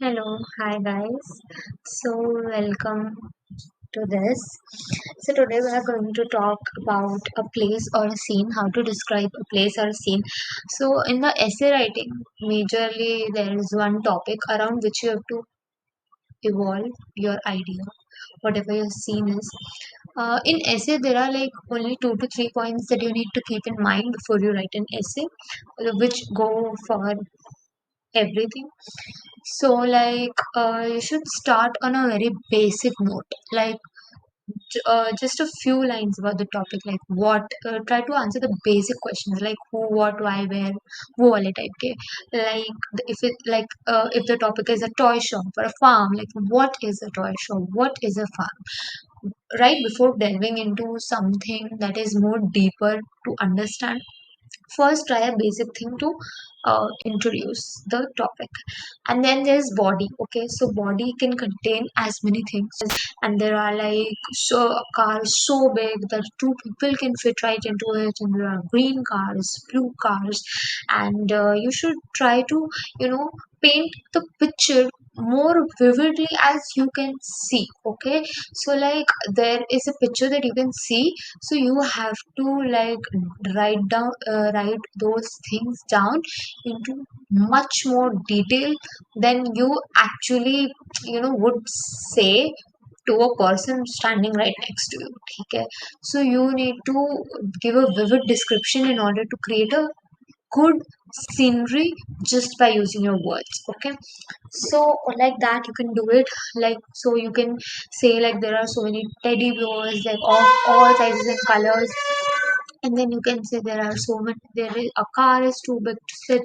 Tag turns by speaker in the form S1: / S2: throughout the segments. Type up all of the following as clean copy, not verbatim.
S1: Hello, hi guys. So, welcome to this. So, today we are going to talk about a place or a scene, how to describe a place or a scene. So, in the essay writing, majorly there is one topic around which you have to evolve your idea, whatever your scene is. In essay, there are like only 2 to 3 points that you need to keep in mind before you write an essay, which go for everything. So, you should start on a very basic note, just a few lines about the topic, like what, try to answer the basic questions like who, what, why, where, wo wale type ke. If the topic is a toy shop or a farm, like what is a toy shop, what is a farm, right before delving into something that is more deeper to understand. First, try a basic thing to introduce the topic, and then there's body. Okay, so body can contain as many things, and there are like so a car is so big that two people can fit right into it, and there are green cars, blue cars, and you should try to paint the picture more vividly as you can see. Okay, so like there is a picture that you can see, so you have to like write those things down into much more detail than you actually would say to a person standing right next to you. Okay, so you need to give a vivid description in order to create a good scenery just by using your words. Okay, so like that you can do it. Like, so you can say like there are so many teddy bears like of all sizes and colors, and then you can say there are so many, there is a car is too big to sit,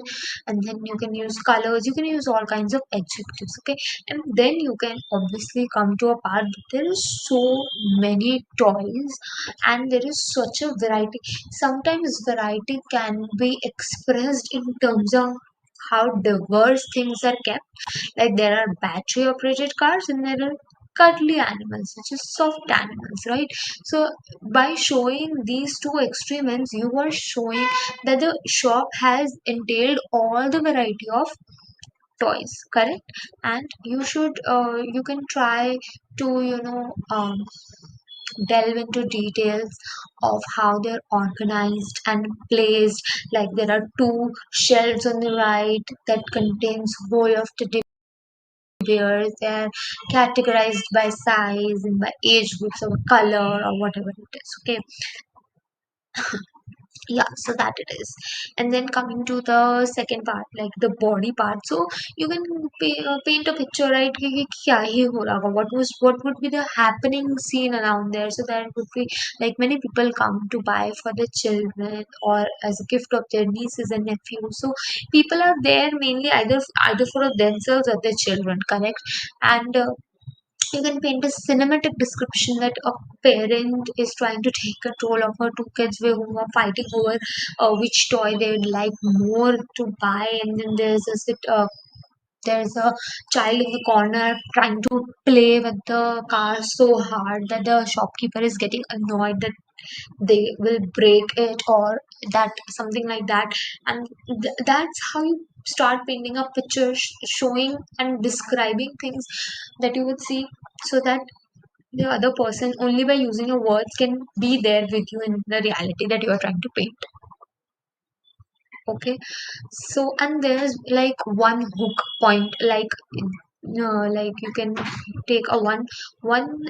S1: and then you can use colors, you can use all kinds of adjectives. Okay, and then you can obviously come to a part that there is so many toys and there is such a variety. Sometimes variety can be expressed in terms of how diverse things are kept. Like there are battery operated cars and there are cuddly animals, which is soft animals, right? So by showing these two extreme ends, you are showing that the shop has entailed all the variety of toys, correct? And you should you can try to delve into details of how they're organized and placed. Like there are two shelves on the right that contains whole of teddy bears. They're categorized by size and by age groups or color or whatever it is. Okay, yeah, so that it is. And then coming to the second part, like the body part, so you can paint a picture, right, कि क्या ही हो रहा होगा, what would be the happening scene around there. So that would be like many people come to buy for the children or as a gift of their nieces and nephews. So people are there mainly either for themselves or their children, correct? And you can paint a cinematic description that a parent is trying to take control of her two kids who are fighting over which toy they would like more to buy, and then there's a child in the corner trying to play with the car so hard that the shopkeeper is getting annoyed that they will break it or that something like that. And that's how you start painting a picture, showing and describing things that you would see, so that the other person only by using your words can be there with you in the reality that you are trying to paint. Okay, so and there's like one hook point, like you can take a one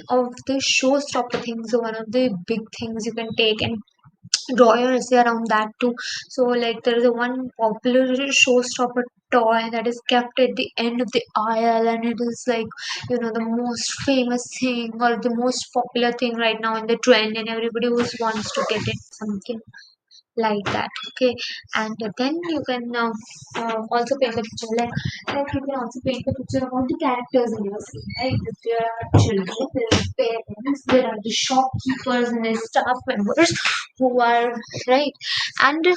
S1: of the showstopper things, or one of the big things you can take and draw your essay around that too. So like there is a one popular showstopper toy that is kept at the end of the aisle, and it is like the most famous thing or the most popular thing right now in the trend, and everybody who wants to get it, something like that. Okay, and then you can also paint a picture, like you can also paint a picture about the characters in your scene, right? If there are children, there are parents, there are the shopkeepers and the staff members who are, right? And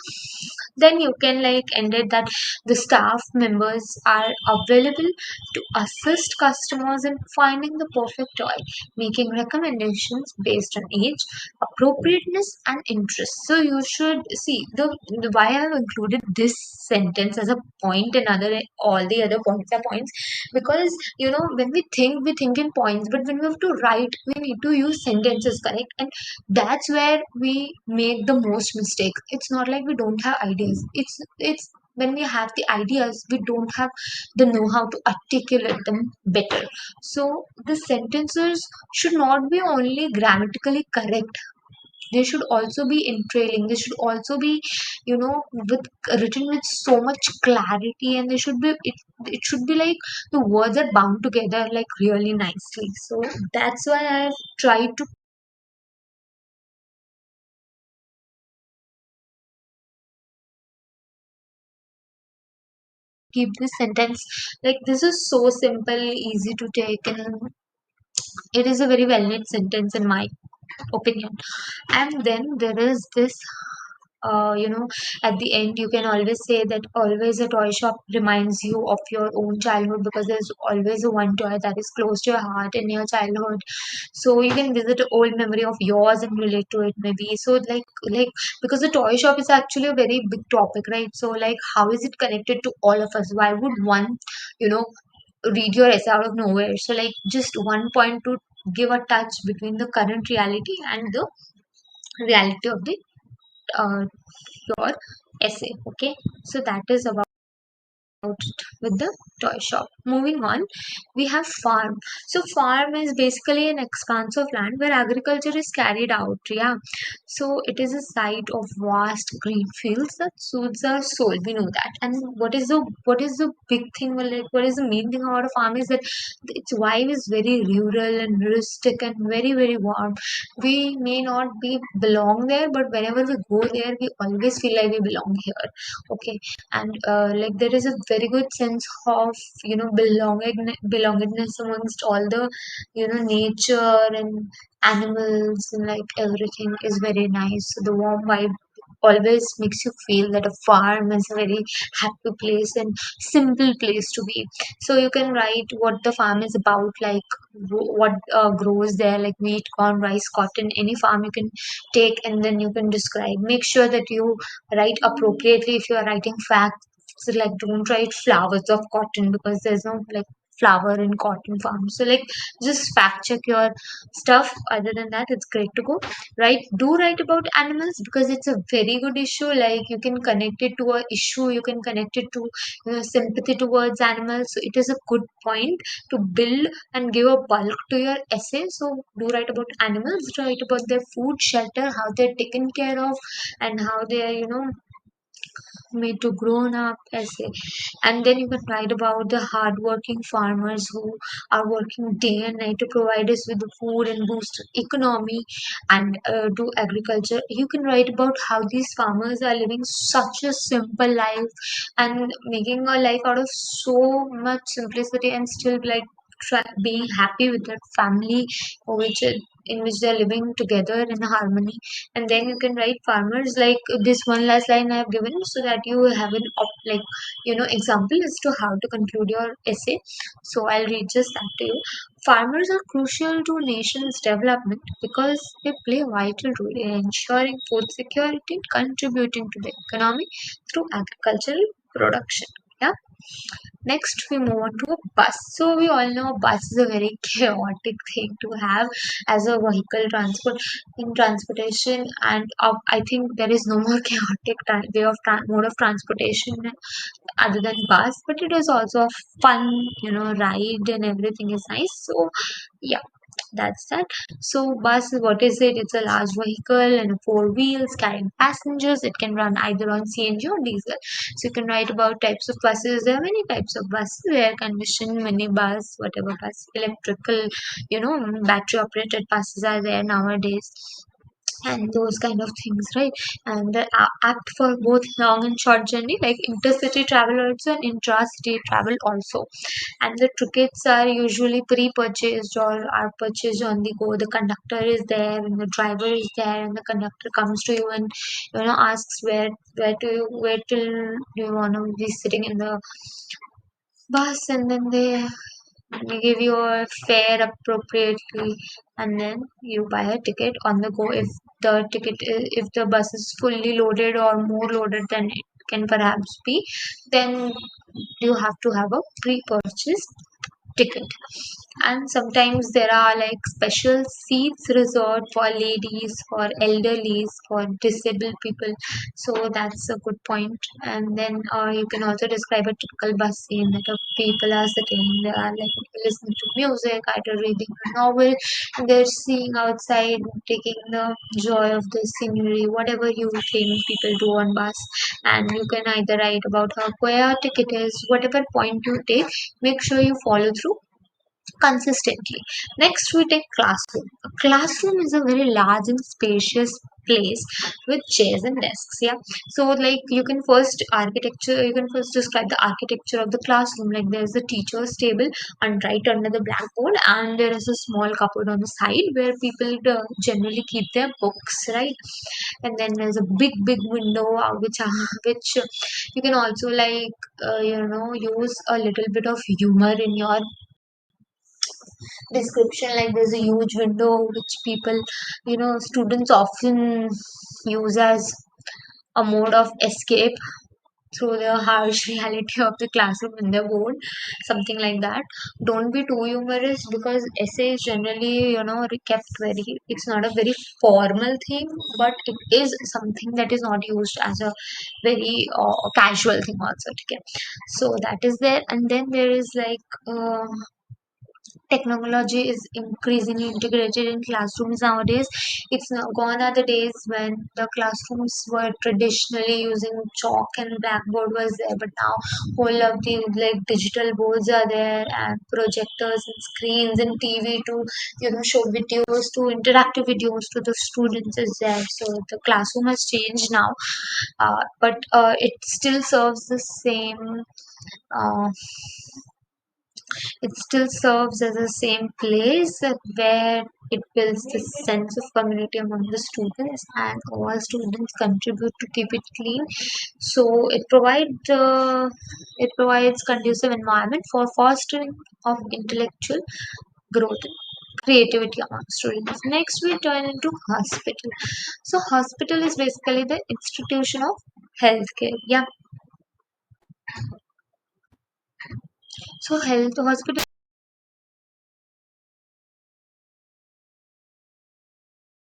S1: then you can like end it that the staff members are available to assist customers in finding the perfect toy, making recommendations based on age, appropriateness and interest. So you should see the why I have included this sentence as a point and other all the other points are points, because when we think in points, but when we have to write, we need to use sentences, correct? And that's where we make the most mistake. It's not like we don't have ideas. It's when we have the ideas, we don't have the know how to articulate them better. So the sentences should not be only grammatically correct, they should also be entrailing, they should also be with written with so much clarity, and they should be it should be like the words are bound together like really nicely. So that's why I've tried to keep this sentence like this is so simple, easy to take, and it is a very well knit sentence in my opinion. And then there is this at the end you can always say that always a toy shop reminds you of your own childhood, because there's always a one toy that is close to your heart in your childhood. So you can visit an old memory of yours and relate to it maybe. So like because the toy shop is actually a very big topic, right? So like how is it connected to all of us? Why would one you know read your essay out of nowhere? So like just one point to give a touch between the current reality and the reality of the uh, your essay. Okay, so that is about it with the toy shop. Moving on, we have farm. So farm is basically an expanse of land where agriculture is carried out. Yeah, so it is a site of vast green fields that soothes our soul. We know that. And what is the big thing? Well, like what is the main thing about a farm is that its vibe is very rural and rustic and very very warm. We may not be belong there, but whenever we go there, we always feel like we belong here. Okay, and like there is a very good sense of belongingness amongst all the nature and animals, and like everything is very nice. So the warm vibe always makes you feel that a farm is a very happy place and simple place to be. So you can write what the farm is about, like what grows there, like wheat, corn, rice, cotton, any farm you can take, and then you can describe. Make sure that you write appropriately. If you are writing facts, so like don't write flowers of cotton, because there's no like flower in cotton farm. So like just fact check your stuff. Other than that, it's great to go. Right, do write about animals, because it's a very good issue. Like you can connect it to a issue, you can connect it to sympathy towards animals. So it is a good point to build and give a bulk to your essay. So do write about animals, write about their food, shelter, how they're taken care of, and how they are made to grown up essay. And then you can write about the hardworking farmers who are working day and night to provide us with the food and boost economy and do agriculture. You can write about how these farmers are living such a simple life and making a life out of so much simplicity, and still like being happy with their family, which in which they're living together in harmony. And then you can write farmers, like this one last line I have given, so that you have an like example as to how to conclude your essay. So I'll read just that to you. Farmers are crucial to nation's development because they play a vital role in ensuring food security and contributing to the economy through agricultural production. Yeah. Next, we move on to a bus. So we all know a bus is a very chaotic thing to have as a vehicle transport in transportation, and I think there is no more chaotic way of mode of transportation other than bus. But it is also a fun, ride, and everything is nice. So yeah, that's that. So bus, what is it? It's a large vehicle and four wheels carrying passengers. It can run either on CNG or diesel. So you can write about types of buses. There are many types of buses: air conditioned, minibus, whatever bus, electrical, battery operated buses are there nowadays, and those kind of things, right? And they apt for both long and short journey, like intercity travel also and intra-city travel also. And the tickets are usually pre-purchased or are purchased on the go. The conductor is there and the driver is there, and the conductor comes to you and asks where till do you want to be sitting in the bus, and then they give you a fare appropriately, and then you buy a ticket on the go if the if the bus is fully loaded or more loaded than it can perhaps be, then you have to have a pre-purchase ticket. And sometimes there are like special seats reserved for ladies, for elderlies, for disabled people, so that's a good point. And then you can also describe a typical bus scene, that people are sitting, they are like listening to music, either reading a novel, and they're seeing outside, taking the joy of the scenery, whatever you think people do on bus. And you can either write about how chaotic it is, whatever point you take, make sure you follow through consistently. Next, we take classroom. A classroom is a very large and spacious place with chairs and desks. Yeah. So, like you can first describe the architecture of the classroom. Like there's a teacher's table and right under the blackboard, and there is a small cupboard on the side where people generally keep their books, right? And then there's a big window which you can also use a little bit of humor in your description. Like there's a huge window which people, students often use as a mode of escape through the harsh reality of the classroom in the board, something like that. Don't be too humorous, because essays generally, kept very, it's not a very formal thing, but it is something that is not used as a very casual thing also. Okay, so that is there. And then there is like technology is increasingly integrated in classrooms nowadays. It's now gone are the days when the classrooms were traditionally using chalk and blackboard was there, but now whole of the like digital boards are there, and projectors and screens and TV to show videos, to interactive videos to the students is there. So the classroom has changed now, but it still serves the same. Uh, it still serves as the same place where it builds the sense of community among the students, and all students contribute to keep it clean. So it provides conducive environment for fostering of intellectual growth and creativity among students. Next, we turn into hospital. So hospital is basically the institution of healthcare. Yeah. So health hospital